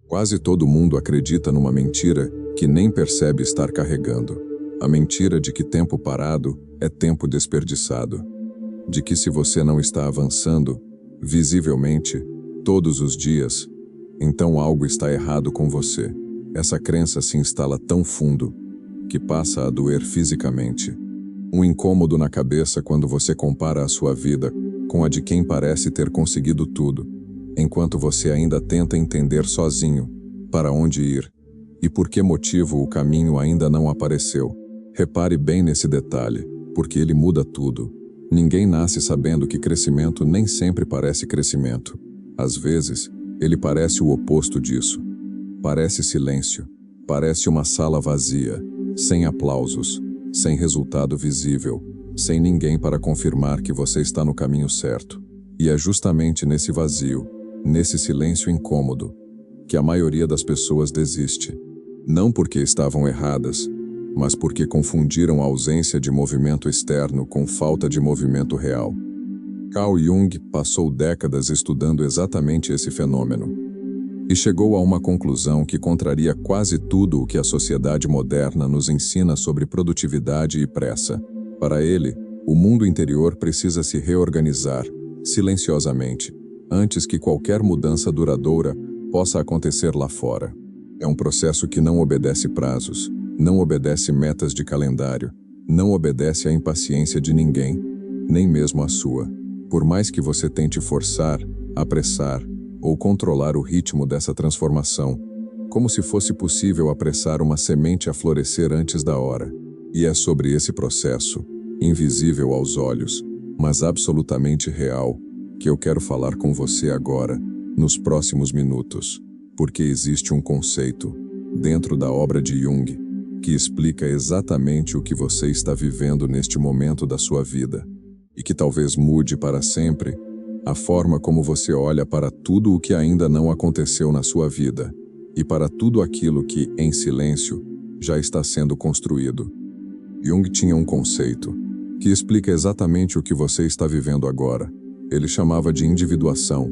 Quase todo mundo acredita numa mentira que nem percebe estar carregando. A mentira de que tempo parado é tempo desperdiçado. De que se você não está avançando, visivelmente, todos os dias, então algo está errado com você. Essa crença se instala tão fundo que passa a doer fisicamente. Um incômodo na cabeça quando você compara a sua vida com a de quem parece ter conseguido tudo, enquanto você ainda tenta entender sozinho para onde ir e por que motivo o caminho ainda não apareceu. Repare bem nesse detalhe, porque ele muda tudo. Ninguém nasce sabendo que crescimento nem sempre parece crescimento. Às vezes, ele parece o oposto disso. Parece silêncio, parece uma sala vazia, sem aplausos, sem resultado visível, sem ninguém para confirmar que você está no caminho certo. E é justamente nesse vazio, nesse silêncio incômodo, que a maioria das pessoas desiste. Não porque estavam erradas, mas porque confundiram a ausência de movimento externo com falta de movimento real. Carl Jung passou décadas estudando exatamente esse fenômeno e chegou a uma conclusão que contraria quase tudo o que a sociedade moderna nos ensina sobre produtividade e pressa. Para ele, o mundo interior precisa se reorganizar, silenciosamente, antes que qualquer mudança duradoura possa acontecer lá fora. É um processo que não obedece prazos, não obedece metas de calendário, não obedece à impaciência de ninguém, nem mesmo à sua. Por mais que você tente forçar, apressar ou controlar o ritmo dessa transformação, como se fosse possível apressar uma semente a florescer antes da hora. E é sobre esse processo, invisível aos olhos, mas absolutamente real, que eu quero falar com você agora, nos próximos minutos, porque existe um conceito, dentro da obra de Jung, que explica exatamente o que você está vivendo neste momento da sua vida, e que talvez mude para sempre a forma como você olha para tudo o que ainda não aconteceu na sua vida, e para tudo aquilo que, em silêncio, já está sendo construído. Jung tinha um conceito que explica exatamente o que você está vivendo agora. Ele chamava de individuação,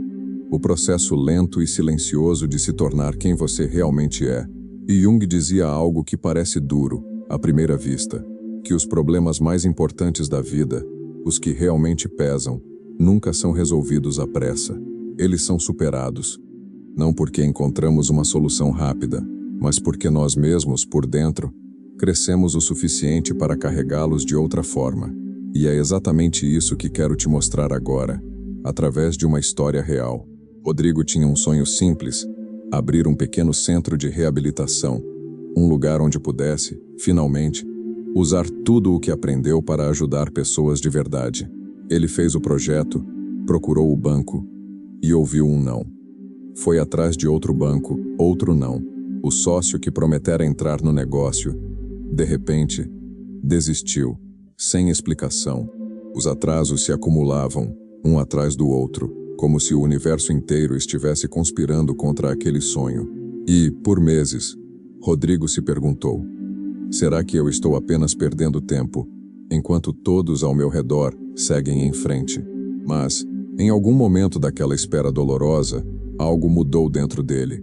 o processo lento e silencioso de se tornar quem você realmente é. E Jung dizia algo que parece duro, à primeira vista, que os problemas mais importantes da vida, os que realmente pesam, nunca são resolvidos à pressa. Eles são superados. Não porque encontramos uma solução rápida, mas porque nós mesmos, por dentro, crescemos o suficiente para carregá-los de outra forma. E é exatamente isso que quero te mostrar agora, através de uma história real. Rodrigo tinha um sonho simples: abrir um pequeno centro de reabilitação, um lugar onde pudesse, finalmente, usar tudo o que aprendeu para ajudar pessoas de verdade. Ele fez o projeto, procurou o banco e ouviu um não. Foi atrás de outro banco, outro não. O sócio que prometera entrar no negócio, de repente, desistiu, sem explicação. Os atrasos se acumulavam, um atrás do outro, como se o universo inteiro estivesse conspirando contra aquele sonho. E, por meses, Rodrigo se perguntou: será que eu estou apenas perdendo tempo, enquanto todos ao meu redor seguem em frente? Mas, em algum momento daquela espera dolorosa, algo mudou dentro dele.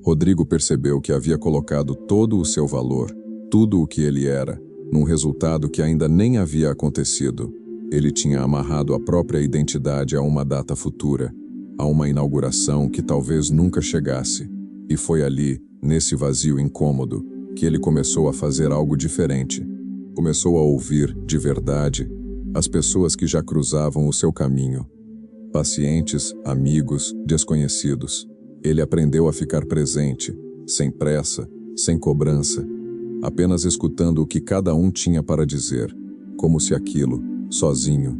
Rodrigo percebeu que havia colocado todo o seu valor, tudo o que ele era, num resultado que ainda nem havia acontecido. Ele tinha amarrado a própria identidade a uma data futura, a uma inauguração que talvez nunca chegasse. E foi ali, nesse vazio incômodo, que ele começou a fazer algo diferente. Começou a ouvir, de verdade, as pessoas que já cruzavam o seu caminho. Pacientes, amigos, desconhecidos. Ele aprendeu a ficar presente, sem pressa, sem cobrança, apenas escutando o que cada um tinha para dizer, como se aquilo, sozinho,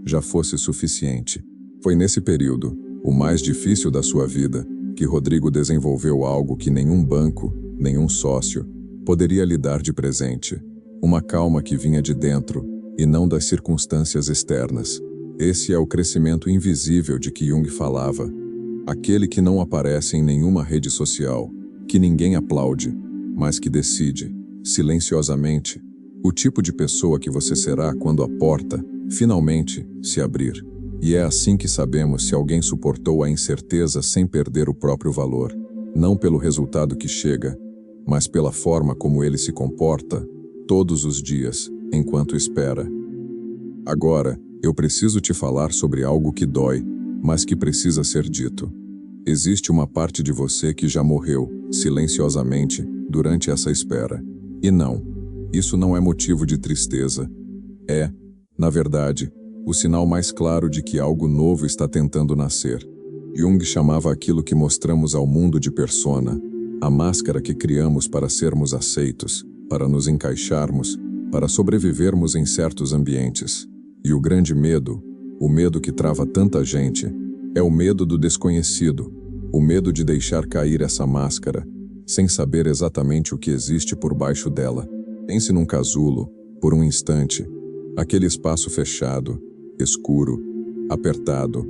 já fosse suficiente. Foi nesse período, o mais difícil da sua vida, que Rodrigo desenvolveu algo que nenhum banco, nenhum sócio, poderia lhe dar de presente. Uma calma que vinha de dentro, e não das circunstâncias externas. Esse é o crescimento invisível de que Jung falava. Aquele que não aparece em nenhuma rede social, que ninguém aplaude, mas que decide, silenciosamente, o tipo de pessoa que você será quando a porta, finalmente, se abrir. E é assim que sabemos se alguém suportou a incerteza sem perder o próprio valor. não pelo resultado que chega, mas pela forma como ele se comporta todos os dias, enquanto espera. Agora, eu preciso te falar sobre algo que dói, mas que precisa ser dito. Existe uma parte de você que já morreu, silenciosamente, durante essa espera. E não, isso não é motivo de tristeza. É, na verdade, o sinal mais claro de que algo novo está tentando nascer. Jung chamava aquilo que mostramos ao mundo de persona, a máscara que criamos para sermos aceitos, para nos encaixarmos, para sobrevivermos em certos ambientes. E o grande medo, o medo que trava tanta gente, é o medo do desconhecido, o medo de deixar cair essa máscara, sem saber exatamente o que existe por baixo dela. Pense num casulo, por um instante, aquele espaço fechado, escuro, apertado,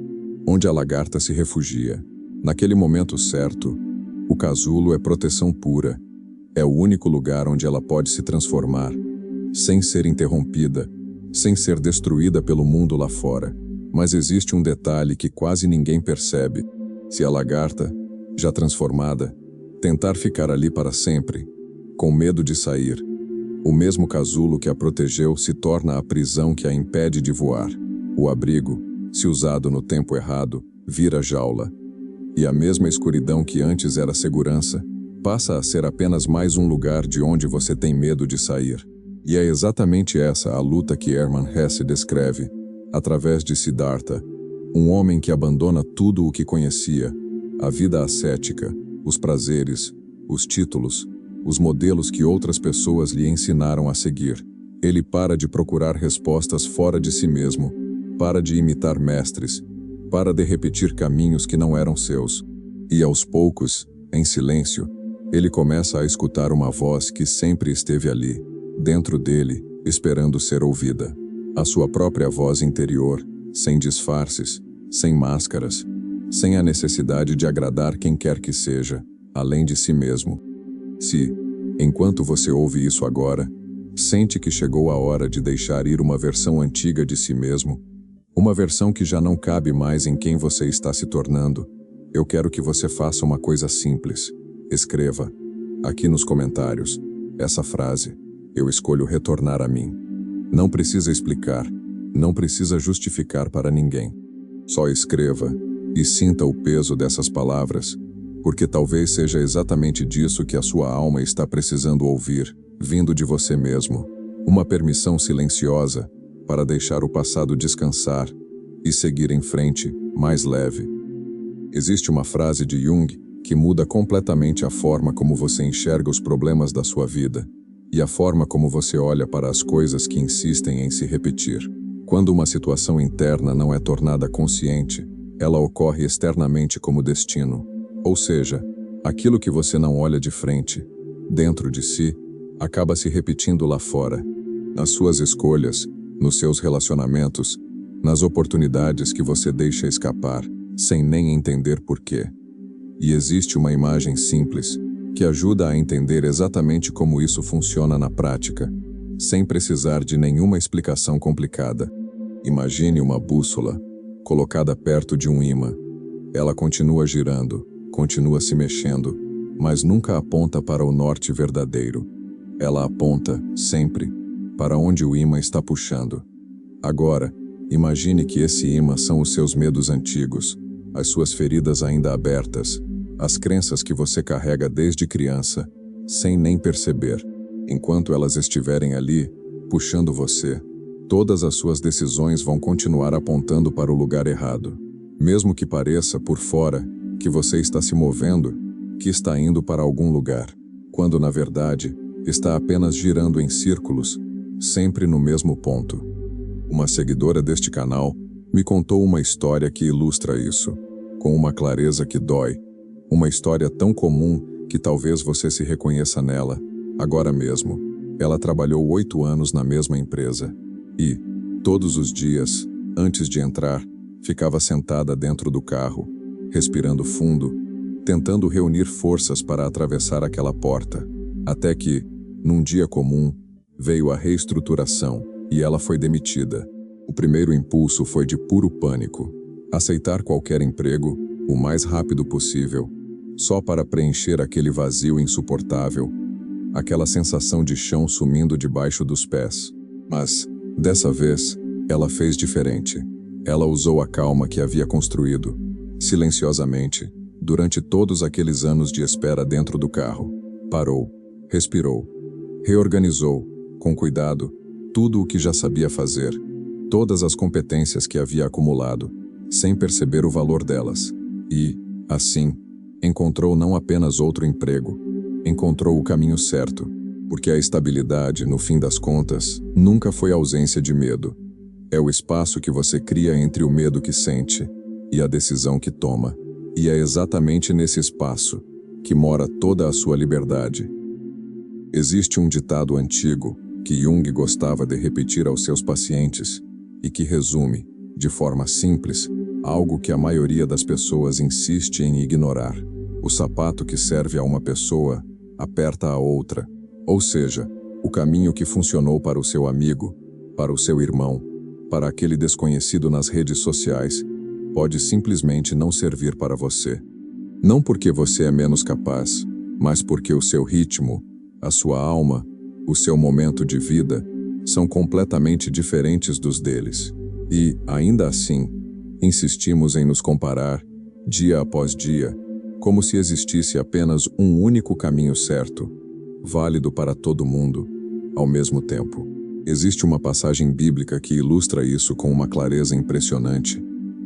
onde a lagarta se refugia. Naquele momento certo, o casulo é proteção pura. É o único lugar onde ela pode se transformar, sem ser interrompida, sem ser destruída pelo mundo lá fora. Mas existe um detalhe que quase ninguém percebe. Se a lagarta, já transformada, tentar ficar ali para sempre, com medo de sair, o mesmo casulo que a protegeu se torna a prisão que a impede de voar. O abrigo, se usado no tempo errado, vira jaula. E a mesma escuridão que antes era segurança, passa a ser apenas mais um lugar de onde você tem medo de sair. E é exatamente essa a luta que Hermann Hesse descreve, através de Siddhartha, um homem que abandona tudo o que conhecia, a vida ascética, os prazeres, os títulos, os modelos que outras pessoas lhe ensinaram a seguir. Ele para de procurar respostas fora de si mesmo, para de imitar mestres, para de repetir caminhos que não eram seus. E aos poucos, em silêncio, ele começa a escutar uma voz que sempre esteve ali, dentro dele, esperando ser ouvida. A sua própria voz interior, sem disfarces, sem máscaras, sem a necessidade de agradar quem quer que seja, além de si mesmo. Se, enquanto você ouve isso agora, sente que chegou a hora de deixar ir uma versão antiga de si mesmo, uma versão que já não cabe mais em quem você está se tornando, eu quero que você faça uma coisa simples. Escreva, aqui nos comentários, essa frase: eu escolho retornar a mim. Não precisa explicar, não precisa justificar para ninguém. Só escreva e sinta o peso dessas palavras, porque talvez seja exatamente disso que a sua alma está precisando ouvir, vindo de você mesmo. Uma permissão silenciosa para deixar o passado descansar e seguir em frente, mais leve. Existe uma frase de Jung que muda completamente a forma como você enxerga os problemas da sua vida e a forma como você olha para as coisas que insistem em se repetir. Quando uma situação interna não é tornada consciente, ela ocorre externamente como destino. Ou seja, aquilo que você não olha de frente, dentro de si, acaba se repetindo lá fora, nas suas escolhas, nos seus relacionamentos, nas oportunidades que você deixa escapar, sem nem entender porquê. E existe uma imagem simples, que ajuda a entender exatamente como isso funciona na prática, sem precisar de nenhuma explicação complicada. Imagine uma bússola, colocada perto de um ímã. Ela continua girando, continua se mexendo, mas nunca aponta para o norte verdadeiro. Ela aponta, sempre, para onde o ímã está puxando. Agora, imagine que esse ímã são os seus medos antigos, as suas feridas ainda abertas, as crenças que você carrega desde criança, sem nem perceber. Enquanto elas estiverem ali, puxando você, todas as suas decisões vão continuar apontando para o lugar errado. Mesmo que pareça, por fora, que você está se movendo, que está indo para algum lugar, quando na verdade, está apenas girando em círculos, sempre no mesmo ponto. Uma seguidora deste canal me contou uma história que ilustra isso, com uma clareza que dói. Uma história tão comum que talvez você se reconheça nela, agora mesmo. Ela trabalhou 8 anos na mesma empresa e, todos os dias, antes de entrar, ficava sentada dentro do carro, respirando fundo, tentando reunir forças para atravessar aquela porta, até que, num dia comum, veio a reestruturação e ela foi demitida. O primeiro impulso foi de puro pânico. Aceitar qualquer emprego, o mais rápido possível, só para preencher aquele vazio insuportável, aquela sensação de chão sumindo debaixo dos pés. Mas, dessa vez, ela fez diferente. Ela usou a calma que havia construído, silenciosamente, durante todos aqueles anos de espera dentro do carro. Parou, respirou, reorganizou, com cuidado, tudo o que já sabia fazer, todas as competências que havia acumulado, sem perceber o valor delas. E, assim, encontrou não apenas outro emprego, encontrou o caminho certo, porque a estabilidade, no fim das contas, nunca foi ausência de medo. É o espaço que você cria entre o medo que sente e a decisão que toma. E é exatamente nesse espaço que mora toda a sua liberdade. Existe um ditado antigo que Jung gostava de repetir aos seus pacientes e que resume, de forma simples, algo que a maioria das pessoas insiste em ignorar. O sapato que serve a uma pessoa aperta a outra. Ou seja, o caminho que funcionou para o seu amigo, para o seu irmão, para aquele desconhecido nas redes sociais, pode simplesmente não servir para você. Não porque você é menos capaz, mas porque o seu ritmo, a sua alma, o seu momento de vida são completamente diferentes dos deles. E, ainda assim, insistimos em nos comparar, dia após dia, como se existisse apenas um único caminho certo, válido para todo mundo, ao mesmo tempo. Existe uma passagem bíblica que ilustra isso com uma clareza impressionante.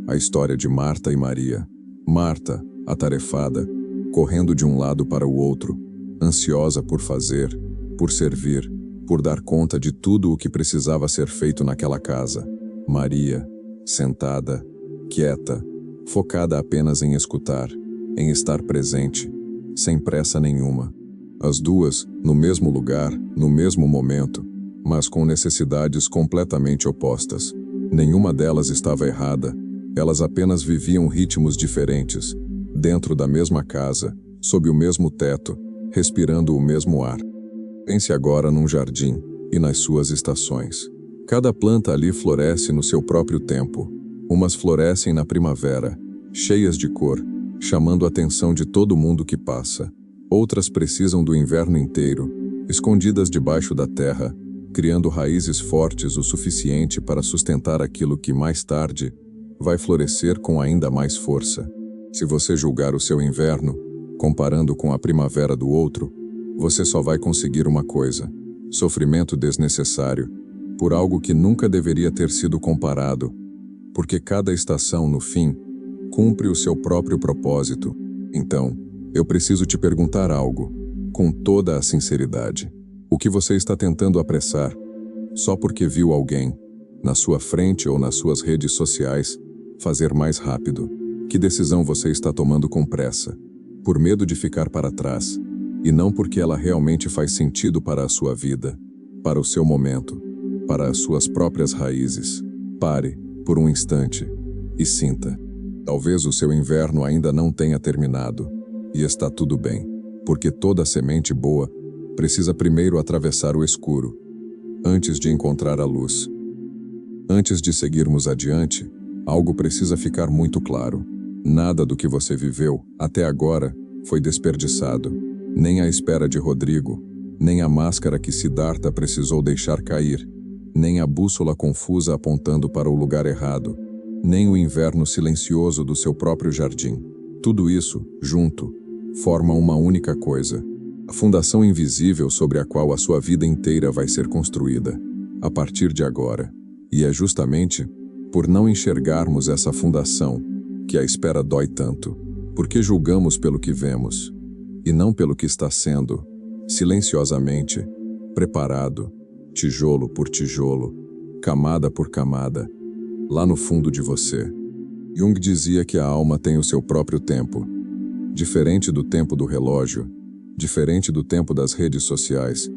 A história de Marta e Maria. Marta, atarefada, correndo de um lado para o outro, ansiosa por fazer, por servir, por dar conta de tudo o que precisava ser feito naquela casa. Maria, sentada, quieta, focada apenas em escutar, em estar presente, sem pressa nenhuma. As duas, no mesmo lugar, no mesmo momento, mas com necessidades completamente opostas. Nenhuma delas estava errada, elas apenas viviam ritmos diferentes, dentro da mesma casa, sob o mesmo teto, respirando o mesmo ar. Pense agora num jardim e nas suas estações. Cada planta ali floresce no seu próprio tempo. Umas florescem na primavera, cheias de cor, chamando a atenção de todo mundo que passa. Outras precisam do inverno inteiro, escondidas debaixo da terra, criando raízes fortes o suficiente para sustentar aquilo que mais tarde vai florescer com ainda mais força. Se você julgar o seu inverno, comparando com a primavera do outro, você só vai conseguir uma coisa: sofrimento desnecessário, por algo que nunca deveria ter sido comparado, porque cada estação, no fim, cumpre o seu próprio propósito. Então, eu preciso te perguntar algo, com toda a sinceridade. O que você está tentando apressar, só porque viu alguém, na sua frente ou nas suas redes sociais, fazer mais rápido? Que decisão você está tomando com pressa, por medo de ficar para trás, e não porque ela realmente faz sentido para a sua vida, para o seu momento, para as suas próprias raízes? Pare, por um instante, e sinta. Talvez o seu inverno ainda não tenha terminado, e está tudo bem, porque toda semente boa precisa primeiro atravessar o escuro, antes de encontrar a luz. Antes de seguirmos adiante, algo precisa ficar muito claro. Nada do que você viveu, até agora, foi desperdiçado. Nem a espera de Rodrigo, nem a máscara que Siddhartha precisou deixar cair, nem a bússola confusa apontando para o lugar errado, nem o inverno silencioso do seu próprio jardim. Tudo isso, junto, forma uma única coisa: a fundação invisível sobre a qual a sua vida inteira vai ser construída, a partir de agora. E é justamente por não enxergarmos essa fundação que a espera dói tanto, porque julgamos pelo que vemos, e não pelo que está sendo, silenciosamente, preparado, tijolo por tijolo, camada por camada, lá no fundo de você. Jung dizia que a alma tem o seu próprio tempo, diferente do tempo do relógio, diferente do tempo das redes sociais,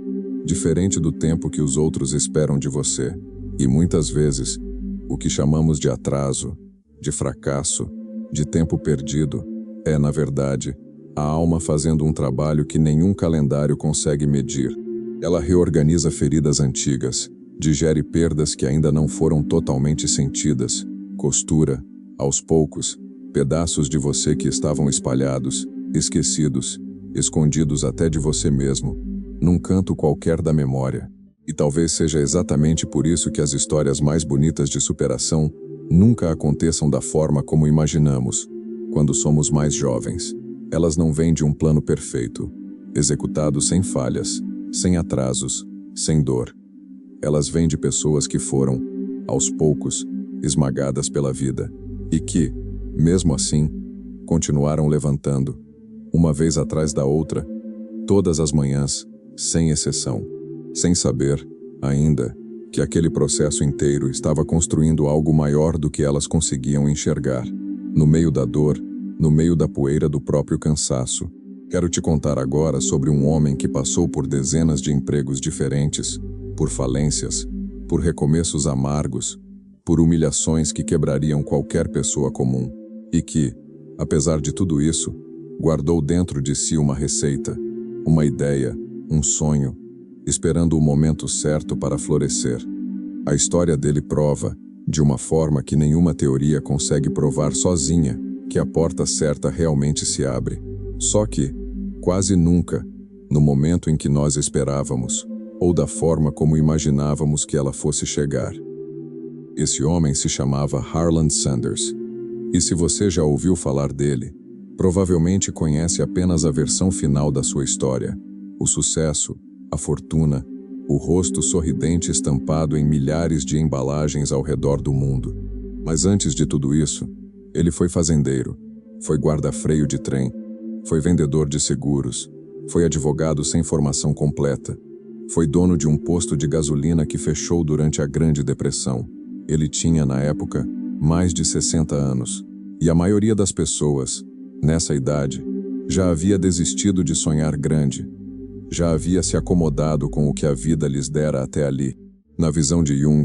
diferente do tempo que os outros esperam de você. E muitas vezes, o que chamamos de atraso, de fracasso, de tempo perdido, é, na verdade, a alma fazendo um trabalho que nenhum calendário consegue medir. Ela reorganiza feridas antigas, digere perdas que ainda não foram totalmente sentidas, costura, aos poucos, pedaços de você que estavam espalhados, esquecidos, escondidos até de você mesmo, num canto qualquer da memória. E talvez seja exatamente por isso que as histórias mais bonitas de superação nunca aconteçam da forma como imaginamos, quando somos mais jovens. Elas não vêm de um plano perfeito, executado sem falhas, sem atrasos, sem dor. Elas vêm de pessoas que foram, aos poucos, esmagadas pela vida, e que, mesmo assim, continuaram levantando, uma vez atrás da outra, todas as manhãs, sem exceção, sem saber, ainda, que aquele processo inteiro estava construindo algo maior do que elas conseguiam enxergar. No meio da dor, no meio da poeira do próprio cansaço, quero te contar agora sobre um homem que passou por dezenas de empregos diferentes, por falências, por recomeços amargos, por humilhações que quebrariam qualquer pessoa comum, e que, apesar de tudo isso, guardou dentro de si uma receita, uma ideia, um sonho, esperando o momento certo para florescer. A história dele prova, de uma forma que nenhuma teoria consegue provar sozinha, que a porta certa realmente se abre. Só que, quase nunca, no momento em que nós esperávamos, ou da forma como imaginávamos que ela fosse chegar. Esse homem se chamava Harlan Sanders. E se você já ouviu falar dele, provavelmente conhece apenas a versão final da sua história, o sucesso, a fortuna, o rosto sorridente estampado em milhares de embalagens ao redor do mundo. Mas antes de tudo isso, ele foi fazendeiro, foi guarda-freio de trem, foi vendedor de seguros, foi advogado sem formação completa, foi dono de um posto de gasolina que fechou durante a Grande Depressão. Ele tinha, na época, mais de 60 anos, e a maioria das pessoas, nessa idade, já havia desistido de sonhar grande, já havia se acomodado com o que a vida lhes dera até ali. Na visão de Jung,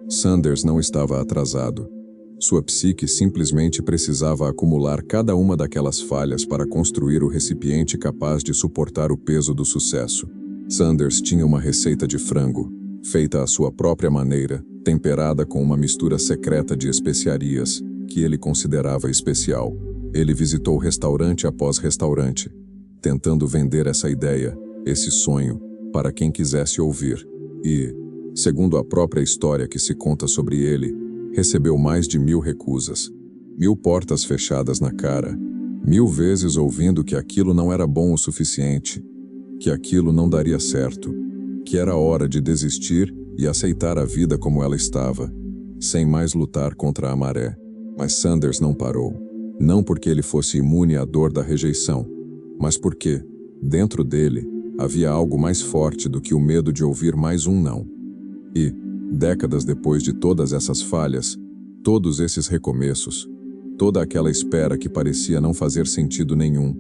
Sanders não estava atrasado. Sua psique simplesmente precisava acumular cada uma daquelas falhas para construir o recipiente capaz de suportar o peso do sucesso. Sanders tinha uma receita de frango, feita à sua própria maneira, temperada com uma mistura secreta de especiarias, que ele considerava especial. Ele visitou restaurante após restaurante, tentando vender essa ideia, esse sonho, para quem quisesse ouvir. E, segundo a própria história que se conta sobre ele, recebeu mais de 1000 recusas, 1000 portas fechadas na cara, 1000 vezes ouvindo que aquilo não era bom o suficiente, que aquilo não daria certo, que era hora de desistir e aceitar a vida como ela estava, sem mais lutar contra a maré. Mas Sanders não parou, não porque ele fosse imune à dor da rejeição, mas porque, dentro dele, havia algo mais forte do que o medo de ouvir mais um não. E, décadas depois de todas essas falhas, todos esses recomeços, toda aquela espera que parecia não fazer sentido nenhum,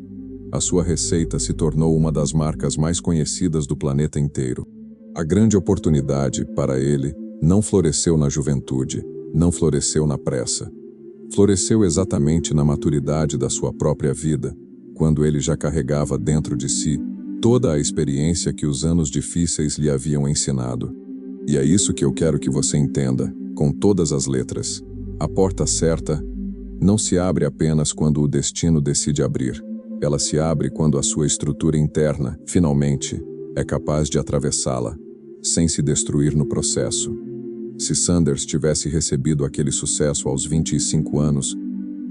a sua receita se tornou uma das marcas mais conhecidas do planeta inteiro. A grande oportunidade, para ele, não floresceu na juventude, não floresceu na pressa. Floresceu exatamente na maturidade da sua própria vida, quando ele já carregava dentro de si toda a experiência que os anos difíceis lhe haviam ensinado. E é isso que eu quero que você entenda, com todas as letras. A porta certa não se abre apenas quando o destino decide abrir. Ela se abre quando a sua estrutura interna, finalmente, é capaz de atravessá-la, sem se destruir no processo. Se Sanders tivesse recebido aquele sucesso aos 25 anos,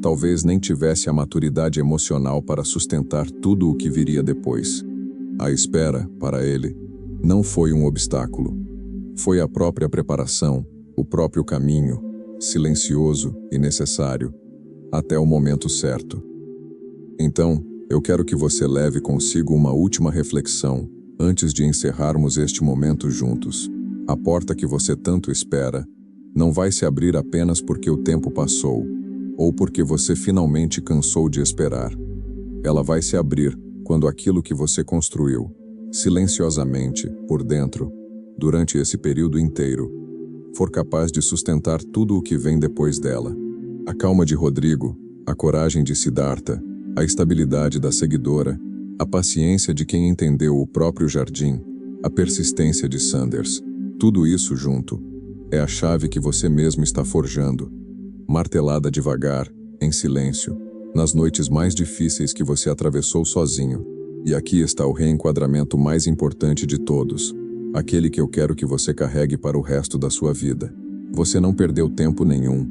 talvez nem tivesse a maturidade emocional para sustentar tudo o que viria depois. A espera, para ele, não foi um obstáculo. Foi a própria preparação, o próprio caminho, silencioso e necessário, até o momento certo. Então, eu quero que você leve consigo uma última reflexão, antes de encerrarmos este momento juntos. A porta que você tanto espera não vai se abrir apenas porque o tempo passou, ou porque você finalmente cansou de esperar. Ela vai se abrir quando aquilo que você construiu, silenciosamente, por dentro, durante esse período inteiro, for capaz de sustentar tudo o que vem depois dela. A calma de Rodrigo, a coragem de Siddhartha, a estabilidade da seguidora, a paciência de quem entendeu o próprio jardim, a persistência de Sanders, tudo isso junto, é a chave que você mesmo está forjando, martelada devagar, em silêncio, nas noites mais difíceis que você atravessou sozinho. E aqui está o reenquadramento mais importante de todos, aquele que eu quero que você carregue para o resto da sua vida. Você não perdeu tempo nenhum,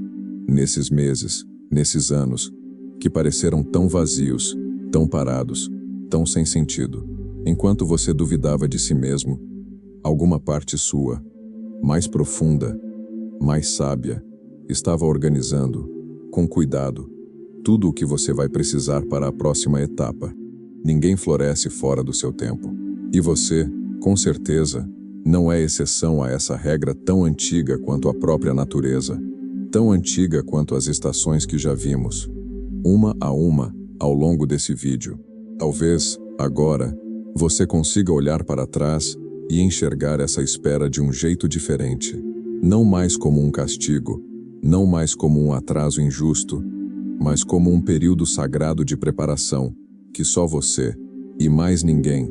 nesses meses, nesses anos, que pareceram tão vazios, tão parados, tão sem sentido. Enquanto você duvidava de si mesmo, alguma parte sua, mais profunda, mais sábia, estava organizando, com cuidado, tudo o que você vai precisar para a próxima etapa. Ninguém floresce fora do seu tempo. E você, com certeza, não é exceção a essa regra tão antiga quanto a própria natureza, tão antiga quanto as estações que já vimos, uma a uma, ao longo desse vídeo. Talvez, agora, você consiga olhar para trás e enxergar essa espera de um jeito diferente. Não mais como um castigo, não mais como um atraso injusto, mas como um período sagrado de preparação que só você, e mais ninguém,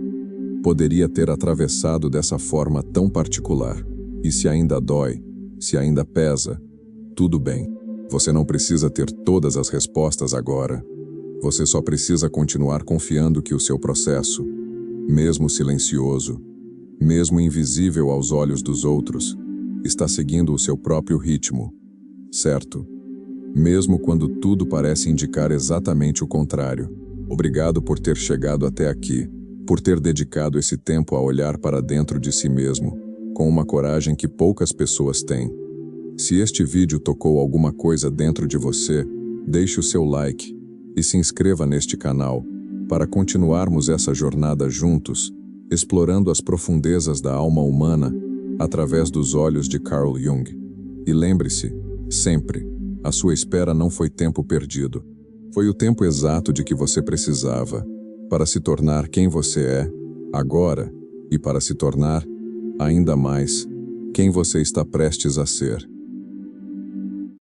poderia ter atravessado dessa forma tão particular. E se ainda dói, se ainda pesa, tudo bem. Você não precisa ter todas as respostas agora. Você só precisa continuar confiando que o seu processo, mesmo silencioso, mesmo invisível aos olhos dos outros, está seguindo o seu próprio ritmo, certo? Mesmo quando tudo parece indicar exatamente o contrário. Obrigado por ter chegado até aqui, por ter dedicado esse tempo a olhar para dentro de si mesmo, com uma coragem que poucas pessoas têm. Se este vídeo tocou alguma coisa dentro de você, deixe o seu like e se inscreva neste canal para continuarmos essa jornada juntos, explorando as profundezas da alma humana através dos olhos de Carl Jung. E lembre-se, sempre, a sua espera não foi tempo perdido. Foi o tempo exato de que você precisava para se tornar quem você é, agora, e para se tornar, ainda mais, quem você está prestes a ser.